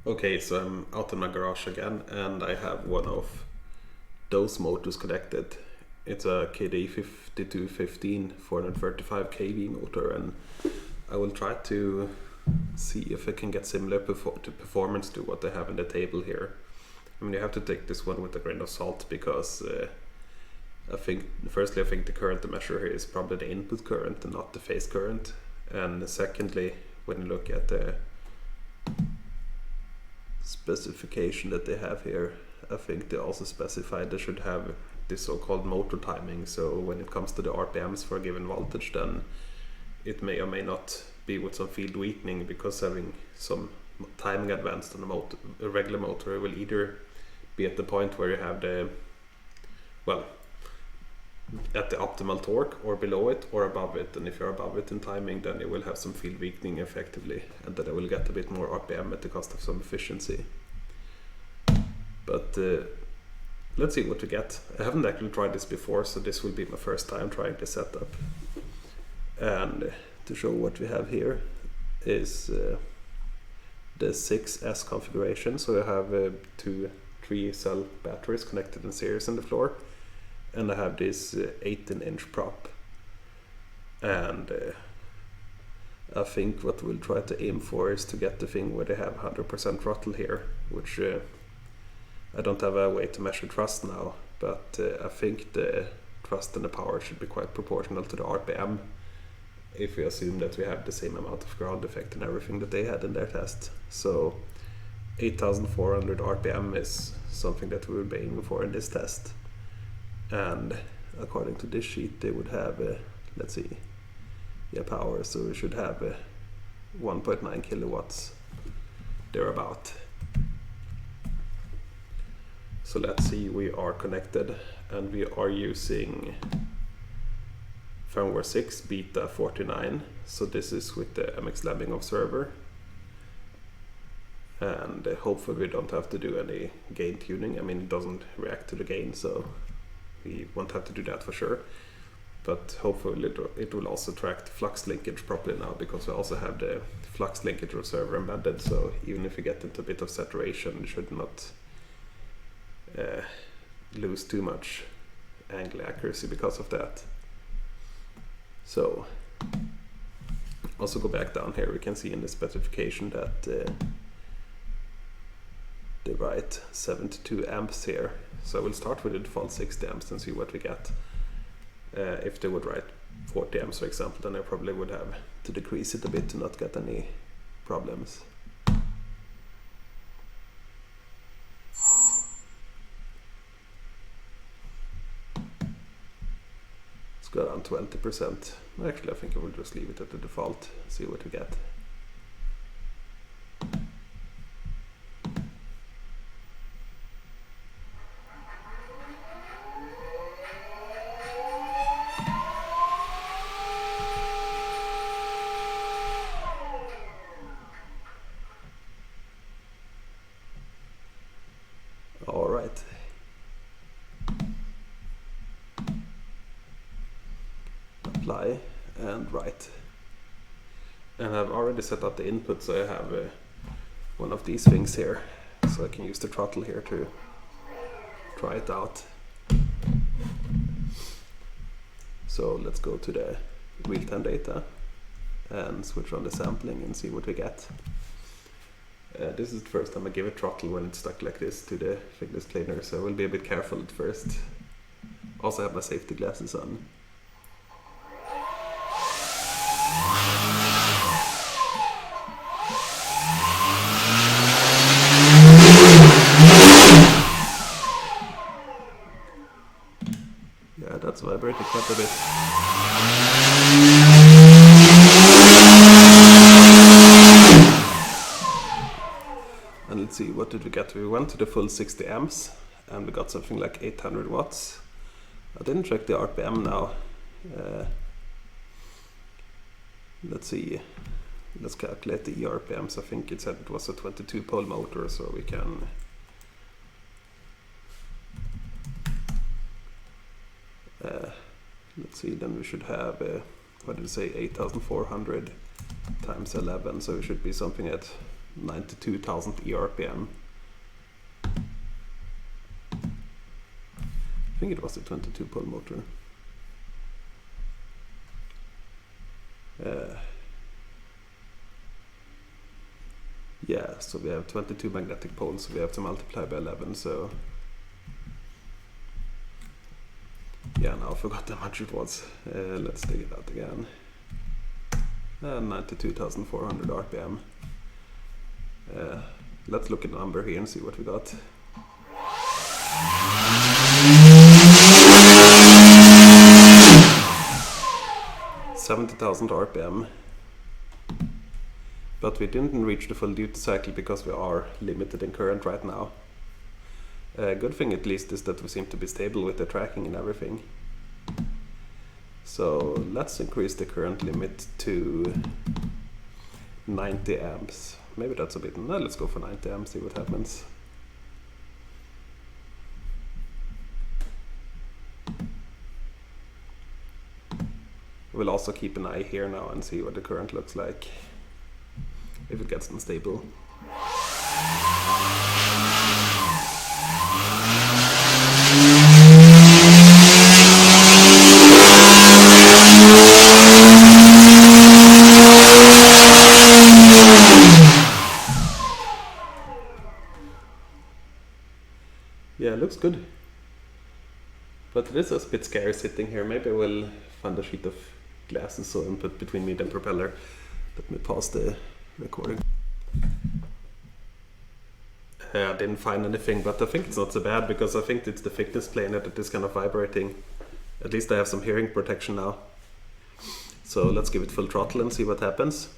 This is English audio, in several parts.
Okay, so I'm out in my garage again, and I have one of those motors connected. It's a KDE5215 kV motor, and I will try to see if I can get similar performance to what they have in the table here. I mean, you have to take this one with a grain of salt, because I think the current to measure here is probably the input current and not the phase current. And secondly, when you look at the specification that they have here, I think they also specify they should have this so-called motor timing. So when it comes to the RPMs for a given voltage, then it may or may not be with some field weakening, because having some timing advanced on a regular motor will either be at the point where you have at the optimal torque, or below it, or above it. And if you're above it in timing, then you will have some field weakening effectively, and then it will get a bit more RPM at the cost of some efficiency. But let's see what we get. I haven't actually tried this before, so this will be my first time trying this setup. And to show what we have here is the 6S configuration. So I have 3 cell batteries connected in series on the floor, and I have this 18-inch prop. And I think what we'll try to aim for is to get the thing where they have 100% throttle here, which I don't have a way to measure thrust now, but I think the thrust and the power should be quite proportional to the RPM, if we assume that we have the same amount of ground effect and everything that they had in their test. So 8,400 RPM is something that we will be aiming for in this test. And according to this sheet, they would have power, so we should have 1.9 kilowatts thereabout. So let's see, we are connected, and we are using firmware 6 beta 49. So this is with the MX Lemming observer, and hopefully we don't have to do any gain tuning. I mean, it doesn't react to the gain, so we won't have to do that for sure. But hopefully it will also track the flux linkage properly now, because we also have the flux linkage observer embedded. So even if we get into a bit of saturation, we should not lose too much angle accuracy because of that. So also go back down here, we can see in the specification that they write 72 amps here. So we'll start with the default 60 amps and see what we get. If they would write 40 amps, for example, then I probably would have to decrease it a bit to not get any problems. Let's go down 20%. Actually, I think I will just leave it at the default, see what we get. All right. Apply and write. And I've already set up the input, so I have one of these things here, so I can use the throttle here to try it out. So let's go to the real-time data and switch on the sampling and see what we get. This is the first time I give it throttle when it's stuck like this to the thickness cleaner, so I will be a bit careful at first. Also have my safety glasses on. Yeah, that's vibrating quite a bit. And let's see, what did we get? We went to the full 60 amps and we got something like 800 watts. I didn't check the RPM now. Let's see, let's calculate the ERPMs. I think it said it was a 22 pole motor, so we can let's see, then we should have what did it say, 8,400 times 11, so it should be something at 92,000 ERPM. I think it was a 22 pole motor. Yeah, so we have 22 magnetic poles, so we have to multiply by 11, so yeah, now I forgot how much it was. Let's dig it out again. 92,400 RPM. Let's look at the number here and see what we got. 70,000 RPM. But we didn't reach the full duty cycle because we are limited in current right now. Good thing at least is that we seem to be stable with the tracking and everything. So let's increase the current limit to 90 amps. Maybe that's a bit, no, let's go for 90 amps, see what happens. We'll also keep an eye here now and see what the current looks like, if it gets unstable. Yeah, it looks good. But it is a bit scary sitting here. Maybe I will find a sheet of glass and so and put between me and the propeller. Let me pause the recording. I didn't find anything, but I think it's not so bad because I think it's the thickness planar that is kind of vibrating. At least I have some hearing protection now. So let's give it full throttle and see what happens.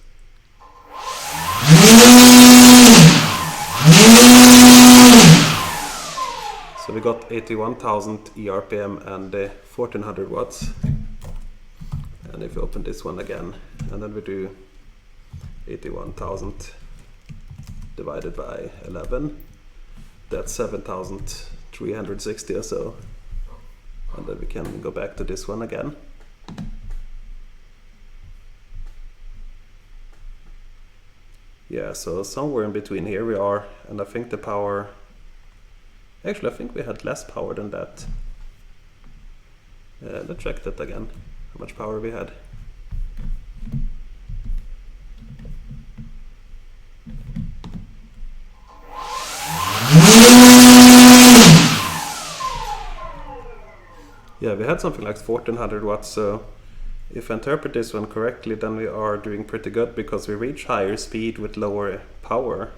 So we got 81,000 ERPM and 1400 watts. And if we open this one again, and then we do 81,000 divided by 11, that's 7,360 or so. And then we can go back to this one again. Yeah, so somewhere in between here we are, and I think the power, actually I think we had less power than that. Let's check that again, how much power we had. Yeah, we had something like 1400 watts, so if I interpret this one correctly, then we are doing pretty good because we reach higher speed with lower power.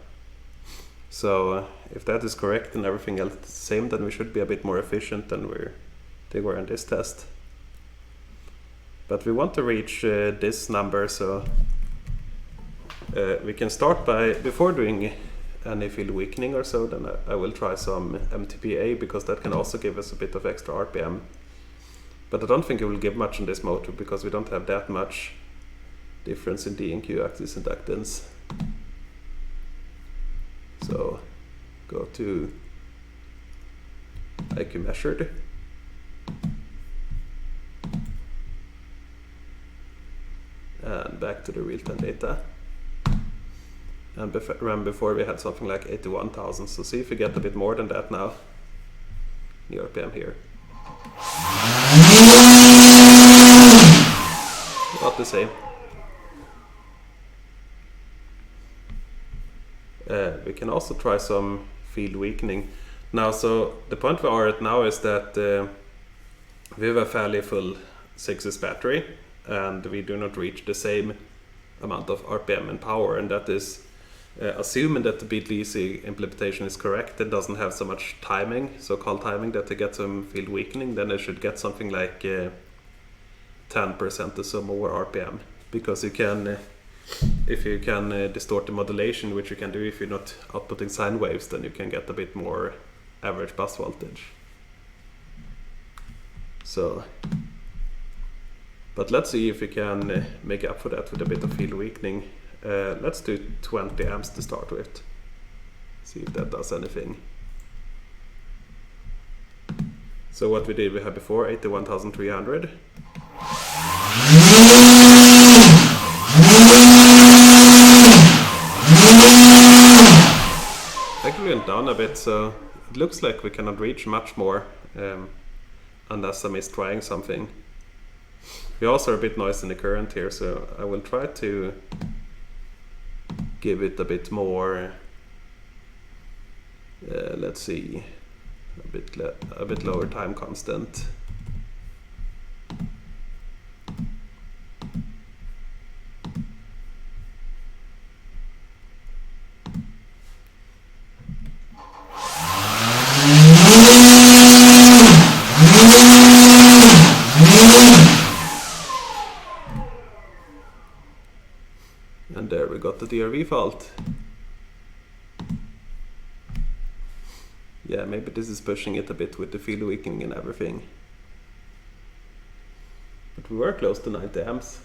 So if that is correct and everything else is the same, then we should be a bit more efficient than they were in this test. But we want to reach this number, so we can start by, before doing any field weakening or so, then I will try some MTPA because that can also give us a bit of extra RPM. But I don't think it will give much in this motor because we don't have that much difference in D and Q axis inductance. So go to IQ measured. And back to the real-time data. And before we had something like 81,000, so see if we get a bit more than that now. ERPM here. Not the same. We can also try some field weakening. Now, so the point we are at now is that we have a fairly full 6S battery and we do not reach the same amount of RPM and power, and that is assuming that the BLDC implementation is correct and doesn't have so much timing, so-called timing, that they get some field weakening, then they should get something like 10% or so more RPM, because you can, if you can distort the modulation, which you can do if you're not outputting sine waves, then you can get a bit more average bus voltage. So, but let's see if we can make up for that with a bit of field weakening. Let's do 20 amps to start with. See if that does anything. So what we did we had before, 81,300. went down a bit, so it looks like we cannot reach much more unless I miss trying something. We also are a bit noisy in the current here, so I will try to give it a bit more, let's see, a bit lower time constant. And there we got the DRV fault. Yeah, maybe this is pushing it a bit with the field weakening and everything. But we were close to 90 amps.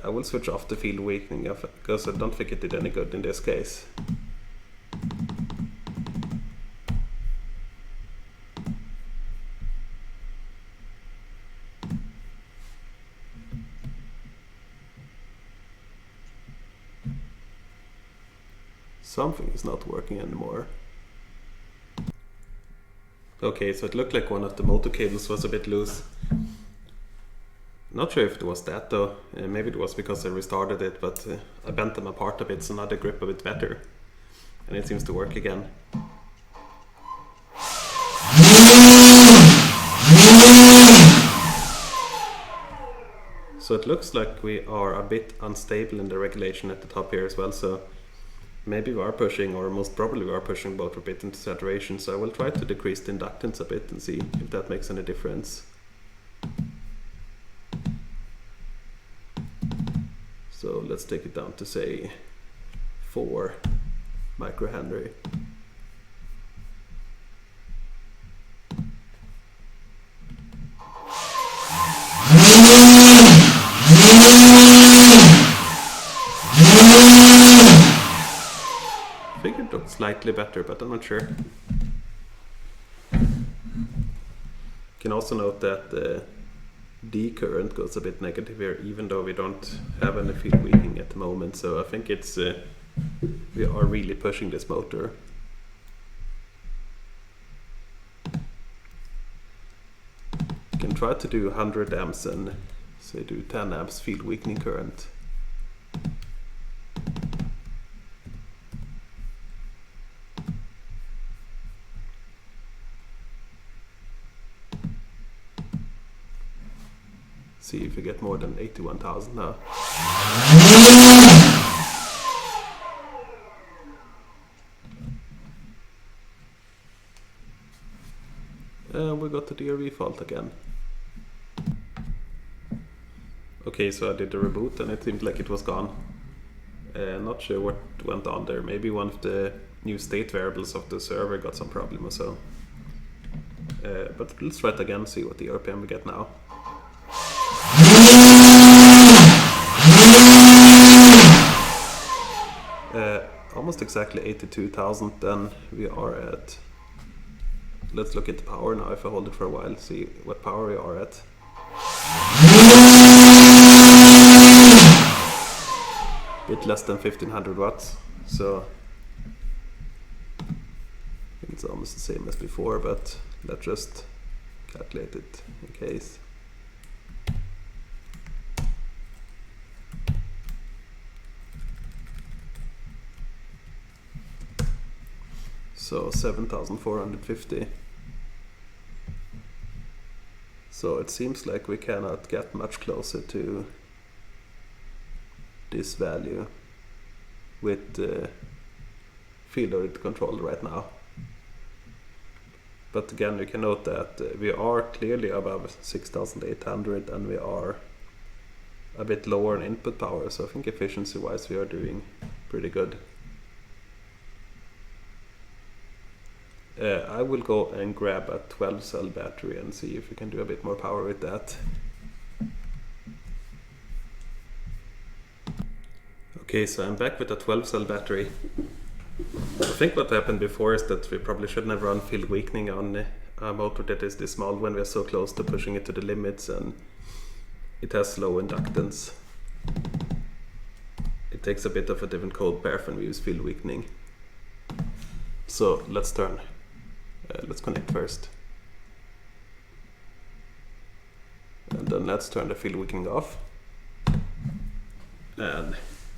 I will switch off the field weakening because I don't think it did any good in this case. Something is not working anymore. Okay, so it looked like one of the motor cables was a bit loose. Not sure if it was that though. Maybe it was because I restarted it, but I bent them apart a bit so now they grip a bit better. And it seems to work again. So it looks like we are a bit unstable in the regulation at the top here as well, so maybe we are pushing, or most probably we are pushing both a bit into saturation, so I will try to decrease the inductance a bit and see if that makes any difference. So let's take it down to say 4 microhenry. I think it looks slightly better, but I'm not sure. You can also note that the D current goes a bit negative here, even though we don't have any field weakening at the moment. So I think it's we are really pushing this motor. You can try to do 100 amps and say do 10 amps field weakening current. See if we get more than 81,000 now. We got the DRV fault again. Okay, so I did the reboot and it seemed like it was gone. Not sure what went on there. Maybe one of the new state variables of the server got some problem or so. But let's try it again, see what the ERPM we get now. Almost exactly 82,000, then we are at, let's look at the power now if I hold it for a while, see what power we are at. Bit less than 1500 watts, so I think it's almost the same as before, but let's just calculate it in case. So 7,450. So it seems like we cannot get much closer to this value with the field loaded controller right now. But again, you can note that we are clearly above 6,800 and we are a bit lower in input power, so I think efficiency wise we are doing pretty good. I will go and grab a 12 cell battery and see if we can do a bit more power with that. Okay, so I'm back with a 12 cell battery. I think what happened before is that we probably shouldn't have run field weakening on a motor that is this small when we are so close to pushing it to the limits and it has low inductance. It takes a bit of a different code pair when we use field weakening. So let's connect first. And then let's turn the field weakening off. And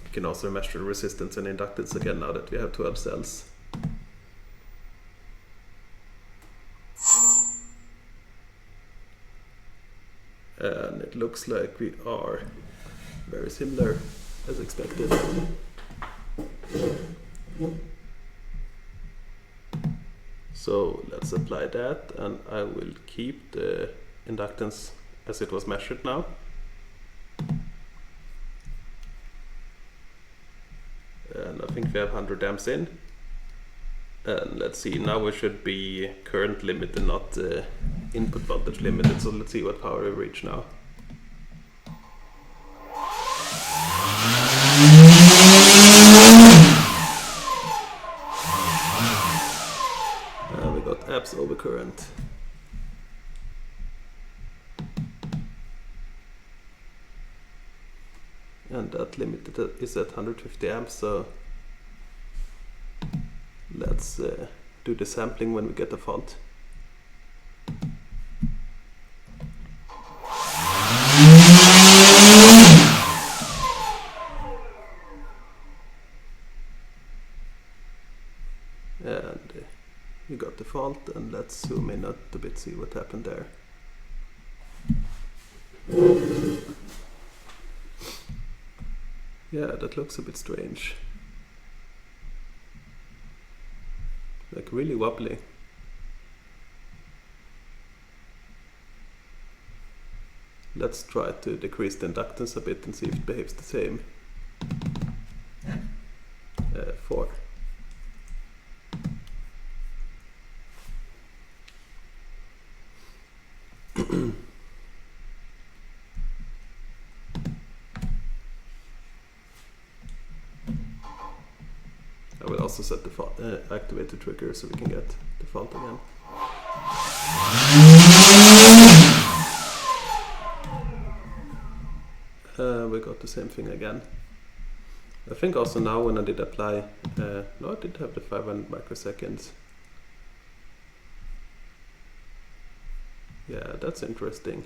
we can also measure resistance and inductance again now that we have 12 cells. And it looks like we are very similar as expected. So let's apply that, and I will keep the inductance as it was measured now. And I think we have 100 amps in. And let's see, now we should be current limited, not input voltage limited. So let's see what power we reach now. We got amps over current. And that limited is at 150 amps, so let's do the sampling when we get a fault. And we got the fault, and let's zoom in a bit, see what happened there. Yeah, that looks a bit strange. Like really wobbly. Let's try to decrease the inductance a bit and see if it behaves the same. 4. I will also set the activate the trigger so we can get the fault again. We got the same thing again. I think also now when I did apply, no, I did have the 500 microseconds. Yeah, that's interesting.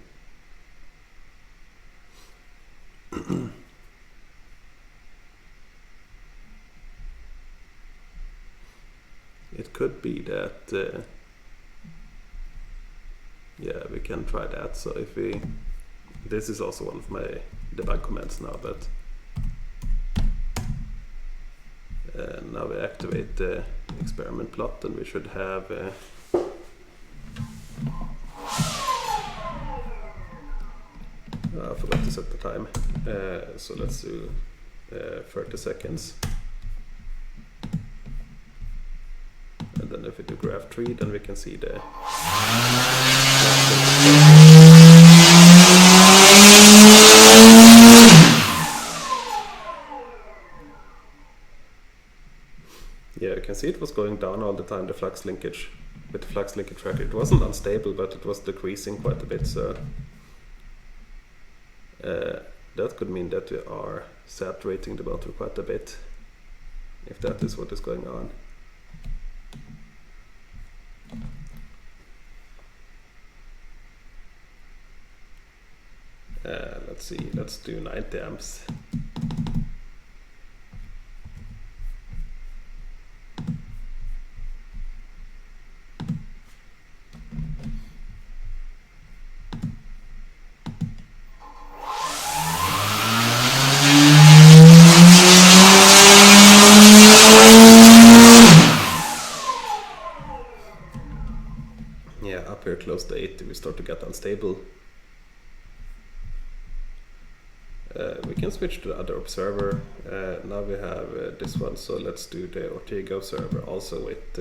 It could be that, yeah, we can try that. So if we, this is also one of my debug commands now, but now we activate the experiment plot, and we should have I forgot to set the time, so let's do 30 seconds. And then if we do graph 3, then we can see the yeah, you can see it was going down all the time, the flux linkage, with the flux linkage tracker. It wasn't unstable, but it was decreasing quite a bit, so that could mean that we are saturating the motor quite a bit, if that is what is going on. Let's see, let's do 90 amps. Yeah, up here close to 80 we start to get unstable. We can switch to the other observer. Now we have this one, so let's do the Ortega observer also with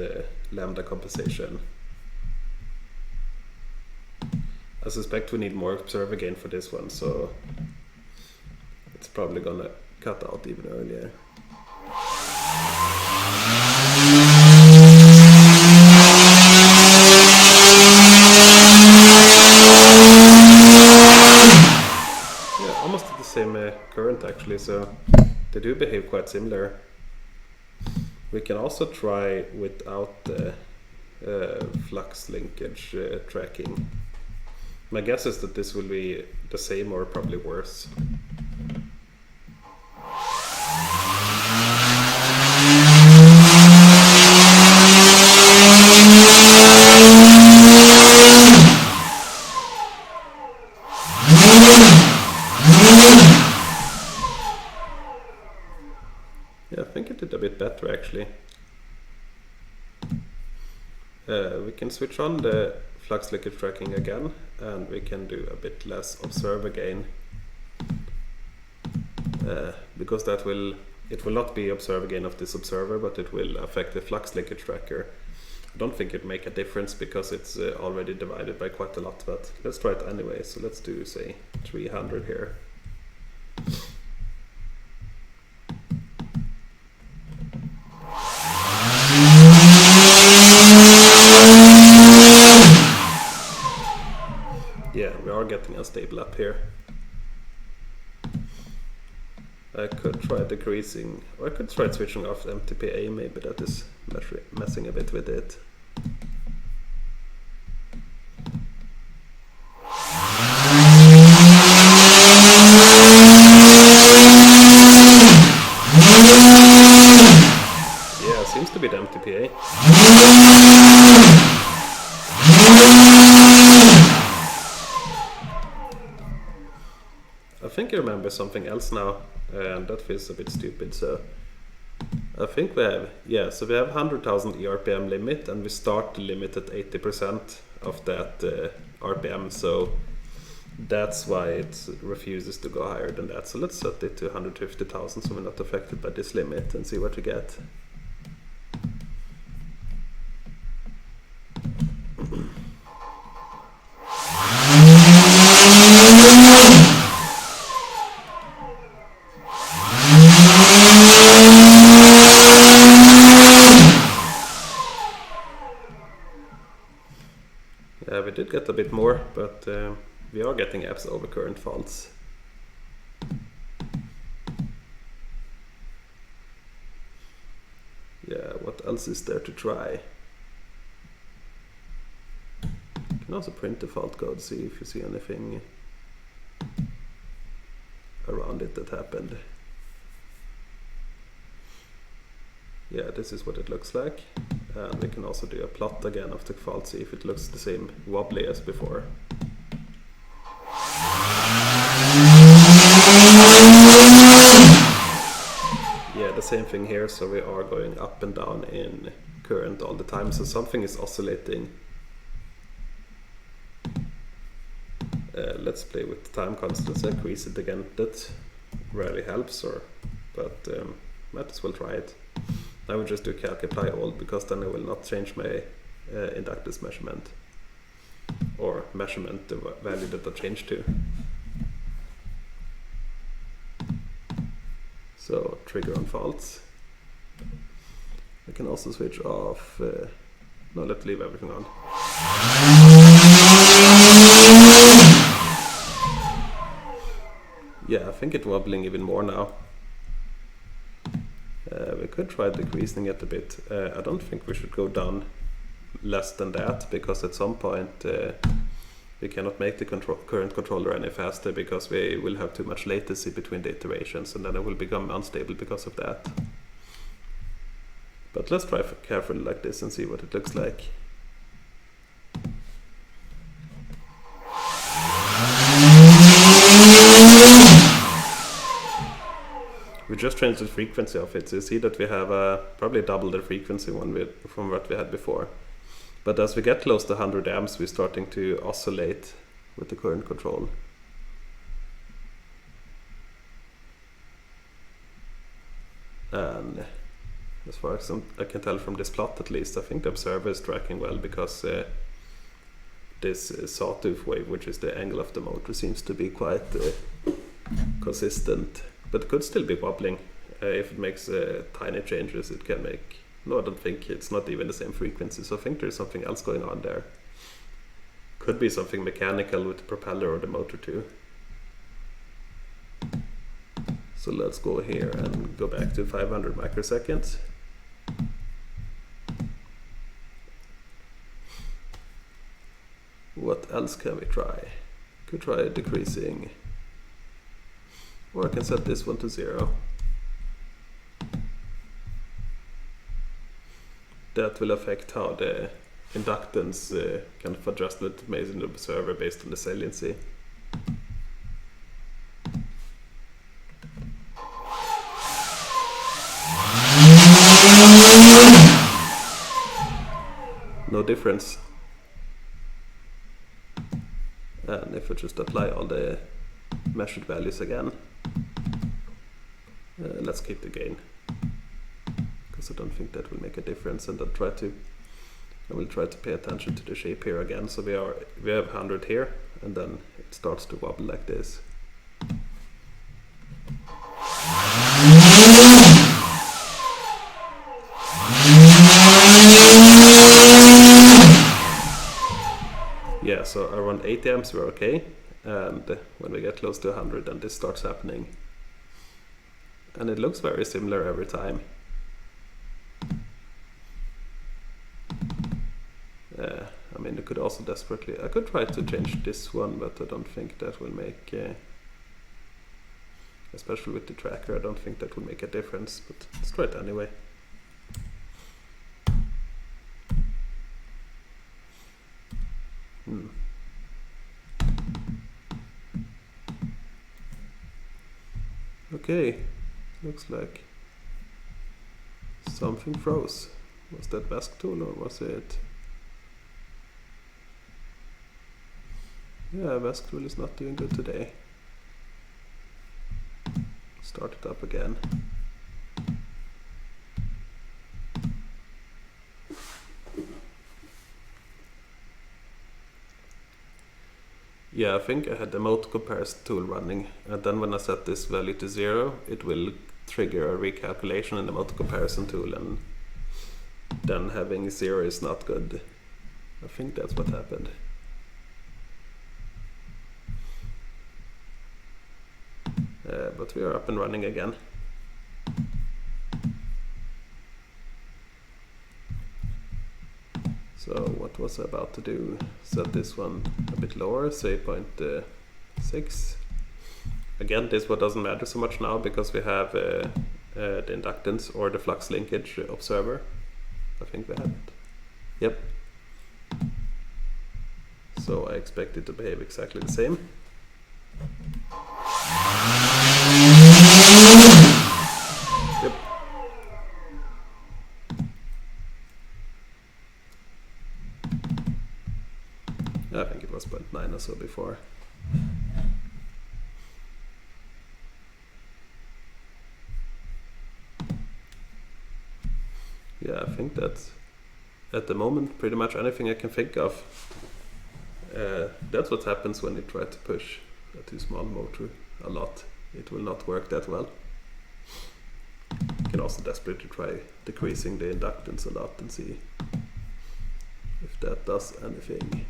lambda compensation. I suspect we need more observer gain for this one, so it's probably gonna cut out even earlier. Same current actually, so they do behave quite similar. We can also try without the flux linkage tracking. My guess is that this will be the same or probably worse. Yeah, I think it did a bit better actually. We can switch on the flux linkage tracking again, and we can do a bit less observer gain, because it will not be observer gain of this observer, but it will affect the flux linkage tracker. I don't think it make a difference because it's already divided by quite a lot, but let's try it anyway. So let's do, say, 300 here. Yeah, we are getting a stable up here. I could try decreasing, or I could try switching off MTPA, maybe that is messing a bit with it. Yeah, seems to be the MTPA. I think I remember something else now, and that feels a bit stupid. So I think we have, yeah, so we have 100,000 ERPM limit, and we start the limit at 80% of that RPM. So that's why it refuses to go higher than that. So let's set it to 150,000 so we're not affected by this limit and see what we get. Yeah, we did get a bit more, but we are getting apps over current faults. Yeah, what else is there to try? You can also print the fault code, see if you see anything around it that happened. Yeah, this is what it looks like. And we can also do a plot again of the fault, see if it looks the same wobbly as before. Yeah, the same thing here, so we are going up and down in current all the time, so something is oscillating. Let's play with the time constants, increase it again. That rarely helps, but might as well try it. I will just do calc apply all, because then I will not change my inductance measurement, or measurement the value that I changed to. So trigger on faults. I can also switch off, no, let's leave everything on. Yeah, I think it's wobbling even more now. We could try decreasing it a bit. I don't think we should go down less than that, because at some point we cannot make the current controller any faster, because we will have too much latency between the iterations, and then it will become unstable because of that. But let's try carefully like this and see what it looks like. We just changed the frequency of it, so you see that we have probably double the frequency from what we had before. But as we get close to 100 amps, we're starting to oscillate with the current control. And as far as I can tell from this plot at least, I think the observer is tracking well, because this sawtooth wave, which is the angle of the motor, seems to be quite consistent. But it could still be wobbling. If it makes tiny changes, it can make... No, I don't think it's not even the same frequency, so I think there's something else going on there. Could be something mechanical with the propeller or the motor too. So let's go here and go back to 500 microseconds. What else can we try? Could try decreasing, or I can set this one to 0. That will affect how the inductance kind of adjustment made in the observer based on the saliency. No difference. And if I just apply all the measured values again, let's keep the gain, because I don't think that will make a difference. And I will try to pay attention to the shape here again. So we have 100 here, and then it starts to wobble like this. Yeah, so around 80 amps we're okay, and when we get close to 100 then this starts happening. And it looks very similar every time. I mean, I could also I could try to change this one, but I don't think that will make, especially with the tracker, I don't think that will make a difference, but let's try it anyway. Okay, looks like something froze. Was that VESC tool or was it? Yeah, VESC tool is not doing good today. Start it up again. Yeah, I think I had the mode comparison tool running, and then when I set this value to 0, it will trigger a recalculation in the mode comparison tool, and then having 0 is not good. I think that's what happened. But we are up and running again. So what was I about to do? Set this one a bit lower, say 0.6. Again, this one doesn't matter so much now because we have the inductance or the flux linkage observer. I think we have it. Yep. So I expect it to behave exactly the same. Yep. I think it was 0.9 or so before. Yeah, I think that's at the moment pretty much anything I can think of. That's what happens when you try to push a too small motor a lot. It will not work that well. You can also desperately try decreasing the inductance a lot and see if that does anything,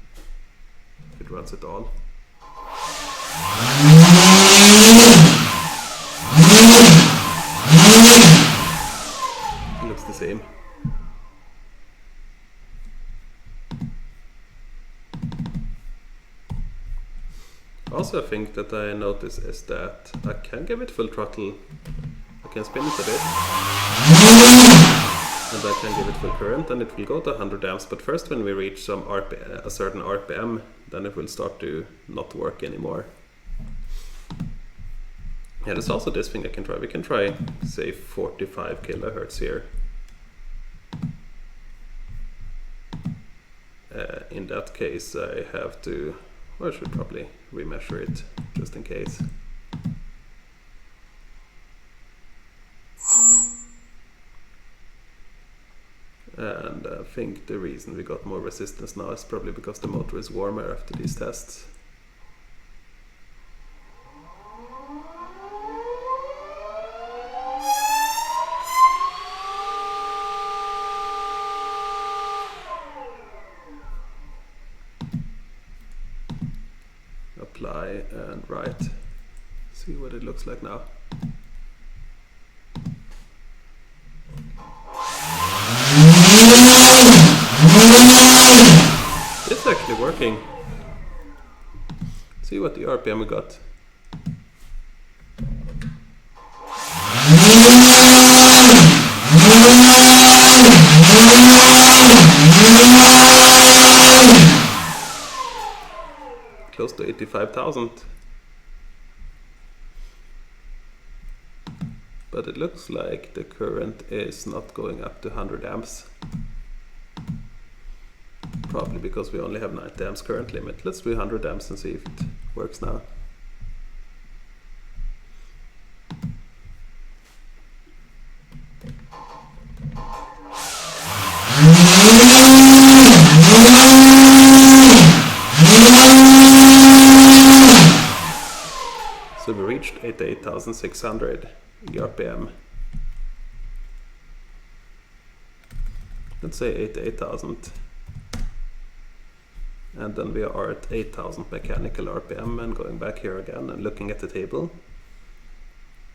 if it runs at all. It looks the same. Also, I think that I notice is that I can give it full throttle. I can spin it a bit, and I can give it full current, and it will go to 100 amps. But first, when we reach some a certain RPM, then it will start to not work anymore. Yeah, there's also this thing I can try. We can try, say, 45 kilohertz here. In that case, I have to. Or I should probably remeasure it just in case. And I think the reason we got more resistance now is probably because the motor is warmer after these tests. Apply and write. See what it looks like now. working. See what the RPM we got. Close to 85,000. But it looks like the current is not going up to 100 amps. Probably because we only have 90 amps current limit. Let's do 100 amps and see if it works now. So we reached 88,600 ERPM. Let's say 88,000. And then we are at 8,000 mechanical RPM, and going back here again and looking at the table.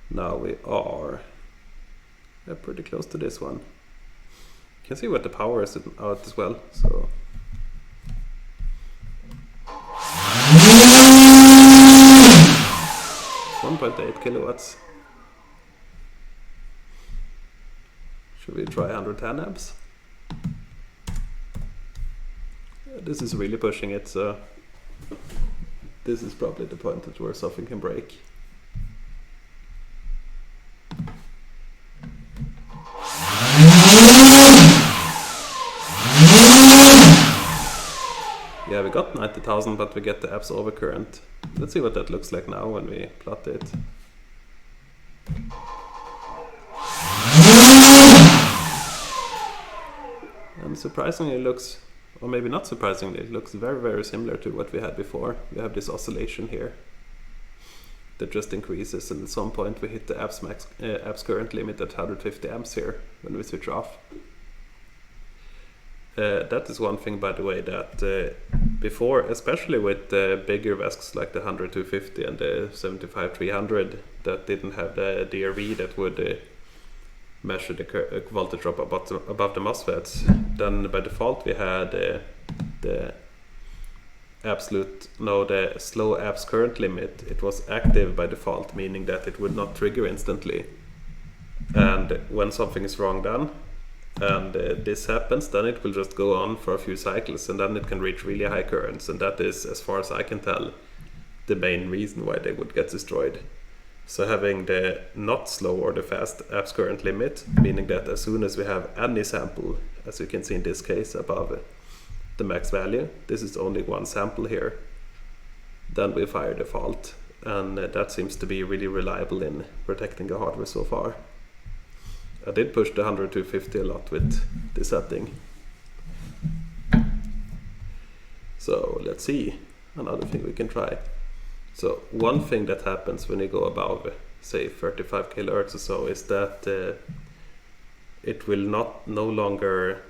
Now we are pretty close to this one. You can see what the power is out as well. So 1.8 kilowatts. Should we try 110 amps? This is really pushing it, so this is probably the point at where something can break. Yeah, we got 90,000, but we get the apps over current. Let's see what that looks like now when we plot it. And surprisingly it looks, or maybe not surprisingly, it looks very, very similar to what we had before. We have this oscillation here that just increases, and at some point we hit the apps current limit at 150 amps here when we switch off. That is one thing, by the way, that before, especially with the bigger VESCs like the 100-250 and the 75-300 that didn't have the DRV that would measure the voltage drop above the MOSFETs, then by default we had the slow apps current limit. It was active by default, meaning that it would not trigger instantly. And when something is wrong done, and this happens, then it will just go on for a few cycles, and then it can reach really high currents, and that is, as far as I can tell, the main reason why they would get destroyed. So having the not slow or the fast apps current limit, meaning that as soon as we have any sample, as you can see in this case above the max value, this is only one sample here, then we fire default, and that seems to be really reliable in protecting the hardware so far. I did push the 100-250 a lot with this setting. So let's see, another thing we can try. So one thing that happens when you go above, say 35 kilohertz or so, is that it will no longer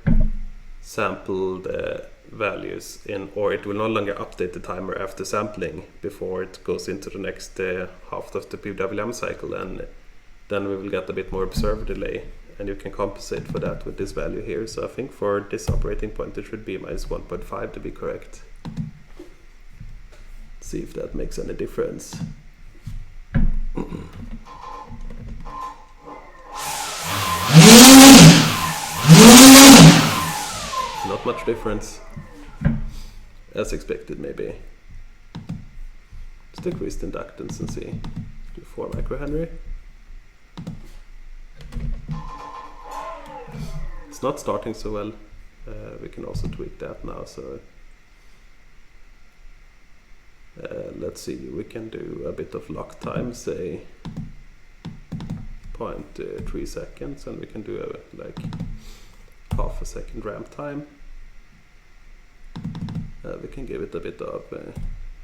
sample the values or it will no longer update the timer after sampling before it goes into the next half of the PWM cycle, and then we will get a bit more observer delay, and you can compensate for that with this value here. So I think for this operating point it should be -1.5 to be correct. See if that makes any difference. Not much difference, as expected maybe. Let's decrease the inductance and see. Do 4 microhenry. It's not starting so well. We can also tweak that now. So let's see, we can do a bit of lock time, say 0.3 seconds, and we can do like half a second ramp time. We can give it a bit of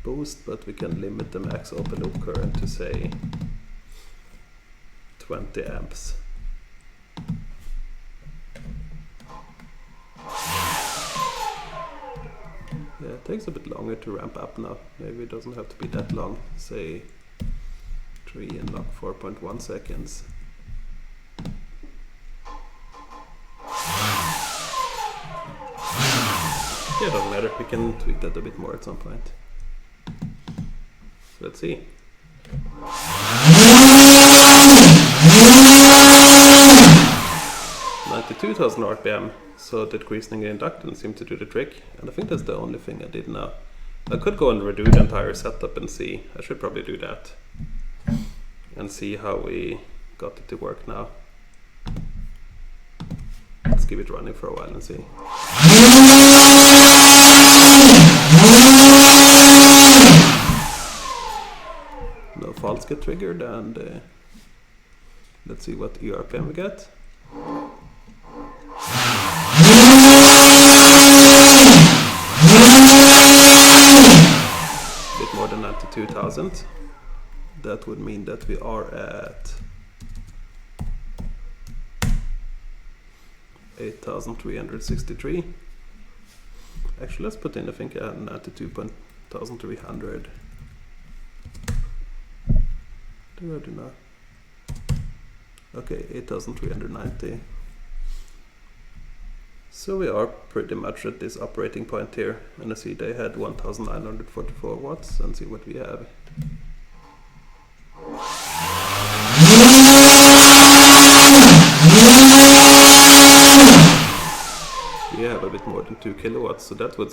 boost, but we can limit the max open loop current to say 20 amps. Yeah, it takes a bit longer to ramp up now. Maybe it doesn't have to be that long. Say 3 and lock 4.1 seconds. Yeah, doesn't matter. We can tweak that a bit more at some point. So let's see. 92,000 RPM, so decreasing the inductance seemed to do the trick, and I think that's the only thing I did now. I could go and redo the entire setup and see. I should probably do that and see how we got it to work now. Let's keep it running for a while and see. No faults get triggered, and let's see what ERPM we get. Bit more than 92,000. That would mean that we are at 8,363. Actually, let's put in, I think, 92,300. Do I do now? Okay, 8,390. So we are pretty much at this operating point here, and I see they had 1,944 watts, and see what we have. We have a bit more than 2 kilowatts, so that would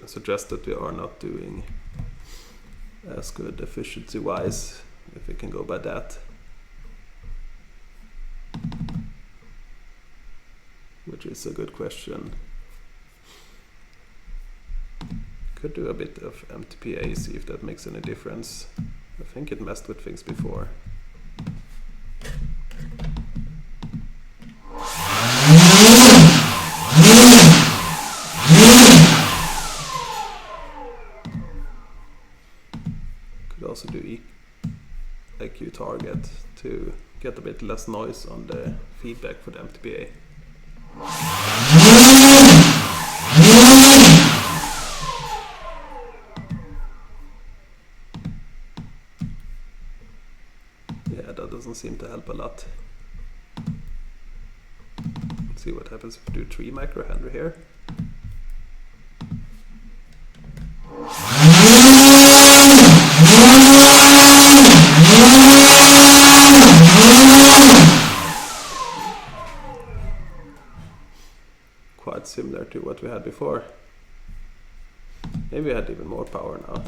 suggest that we are not doing as good efficiency wise, if we can go by that. Which is a good question. Could do a bit of MTPA, see if that makes any difference. I think it messed with things before. Could also do EQ target to get a bit less noise on the feedback for the MTPA. Yeah, that doesn't seem to help a lot. Let's see what happens if we do 3 microhenry here. Quite similar to what we had before. Maybe we had even more power now.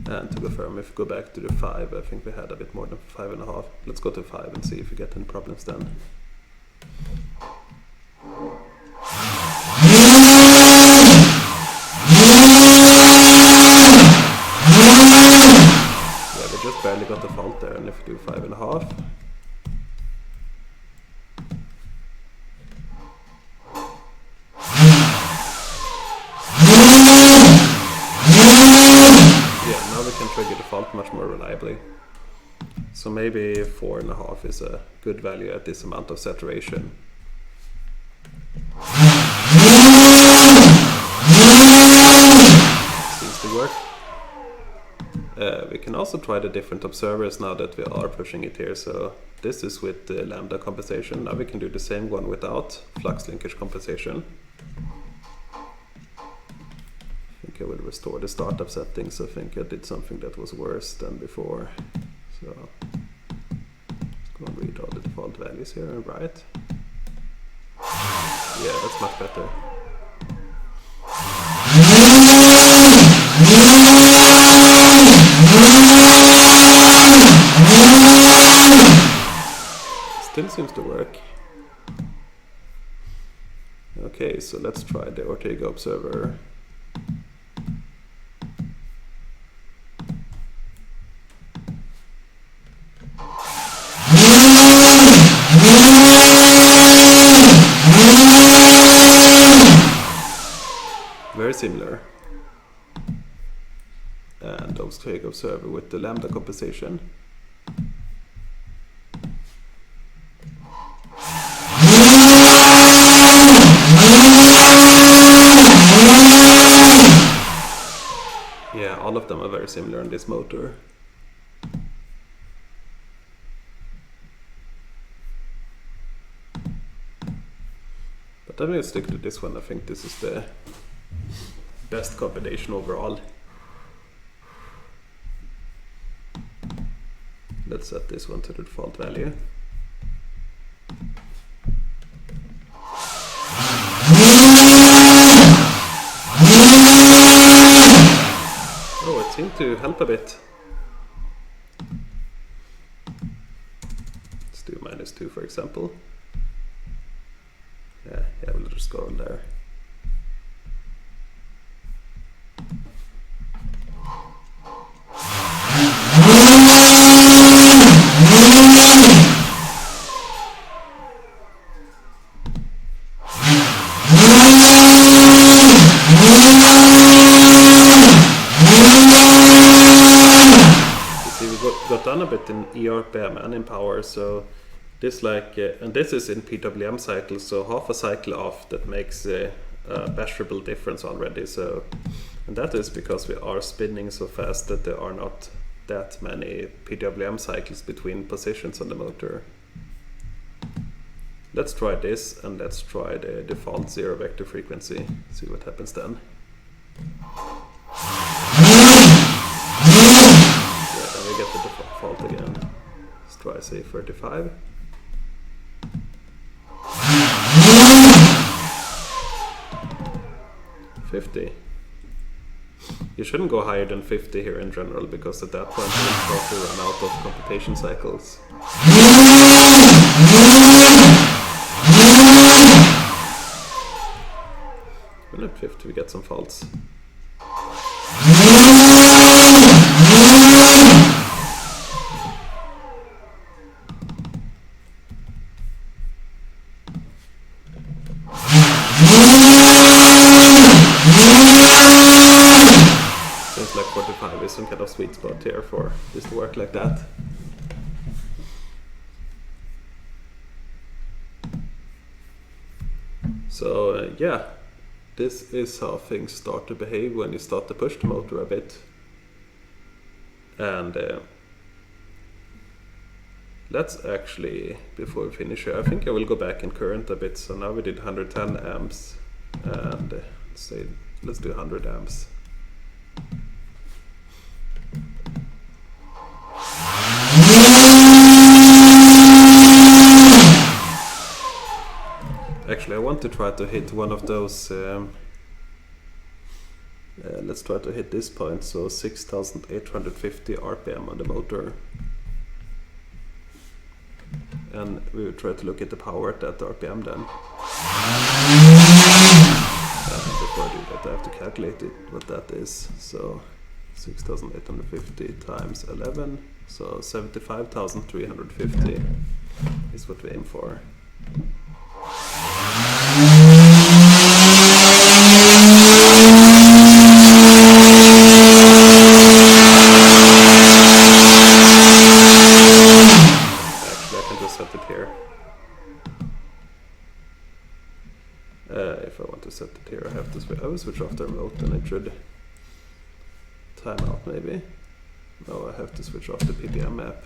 And to confirm, if we go back to the 5, I think we had a bit more than 5.5. Let's go to 5 and see if we get any problems then. Yeah, we just barely got the fault there, and if we do 5.5. Trigger the fault much more reliably. So maybe 4.5 is a good value at this amount of saturation. Seems to work. We can also try the different observers now that we are pushing it here. So this is with the lambda compensation. Now we can do the same one without flux linkage compensation. I will restore the startup settings. I think I did something that was worse than before. So let's go and read all the default values here and write. Yeah, that's much better. Still seems to work. Okay, so let's try the Ortega observer. Very similar. And Ortega observer with the lambda compensation. Yeah, all of them are very similar on this motor. But But I'm going to stick to this one. I think this is the best combination overall. Let's set this one to the default value. Oh, it seemed to help a bit. Let's do -2 for example. Yeah, we'll just go in there. Got done a bit in ERPM and in power, so this and this is in PWM cycles, so half a cycle off, that makes a measurable difference already. So, and that is because we are spinning so fast that there are not that many PWM cycles between positions on the motor. Let's try this, and let's try the default 0 vector frequency, see what happens then. We get the default again. Let's try say 35. $50. You shouldn't go higher than 50 here in general, because at that point you'll start to run out of computation cycles. When at 50 we get some faults. Seems like 45 is some kind of sweet spot here for this to work like that. So yeah, this is how things start to behave when you start to push the motor a bit. And let's actually, before we finish here, I think I will go back in current a bit. So now we did 110 amps, and let's do 100 amps. Actually, I want to try to hit one of those. Let's try to hit this point, so 6,850 RPM on the motor. And we will try to look at the power at that RPM then. Before I do that, I have to calculate what that is. So 6,850 times 11, so 75,350 is what we aim for. Set it here. If I want to set it here, I have to I will switch off the remote, and it should time out maybe. No, I have to switch off the PPM map.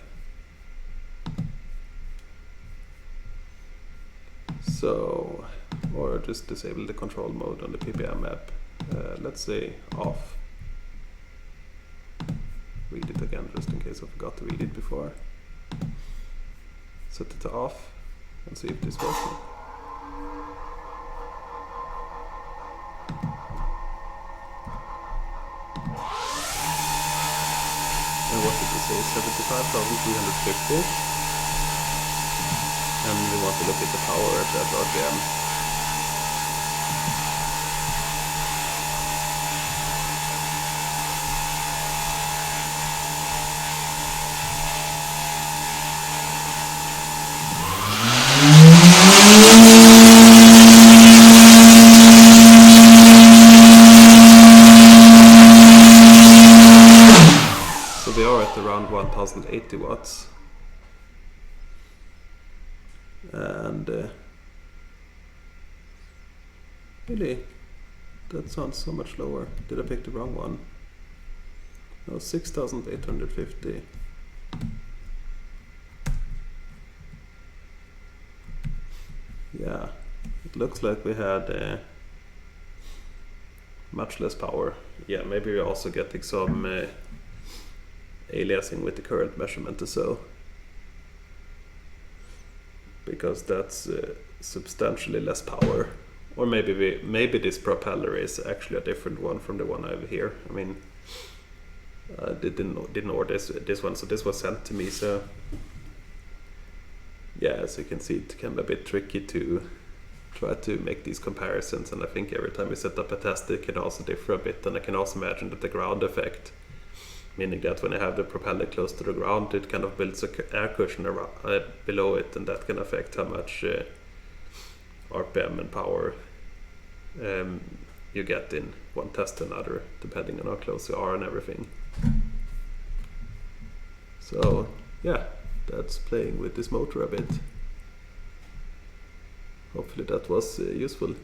So, or just disable the control mode on the PPM map. Let's say off. Read it again, just in case I forgot to read it before. Set it to off and see if this works. And what did we say? 75,350. And we want to look at the power at that RPM. We are at around 1080 watts, and really that sounds so much lower. Did I pick the wrong one? No, 6,850. Yeah, it looks like we had much less power. Yeah, maybe we're also getting some aliasing with the current measurement or so, because that's substantially less power. Or maybe this propeller is actually a different one from the one I have here. I mean, I didn't order this one, so this was sent to me. So yeah, as you can see, it can be a bit tricky to try to make these comparisons, and I think every time we set up a test it can also differ a bit. And I can also imagine that the ground effect, meaning that when I have the propeller close to the ground, it kind of builds an air cushion around, below it, and that can affect how much RPM and power you get in one test to another, depending on how close you are and everything. So yeah, that's playing with this motor a bit. Hopefully that was useful.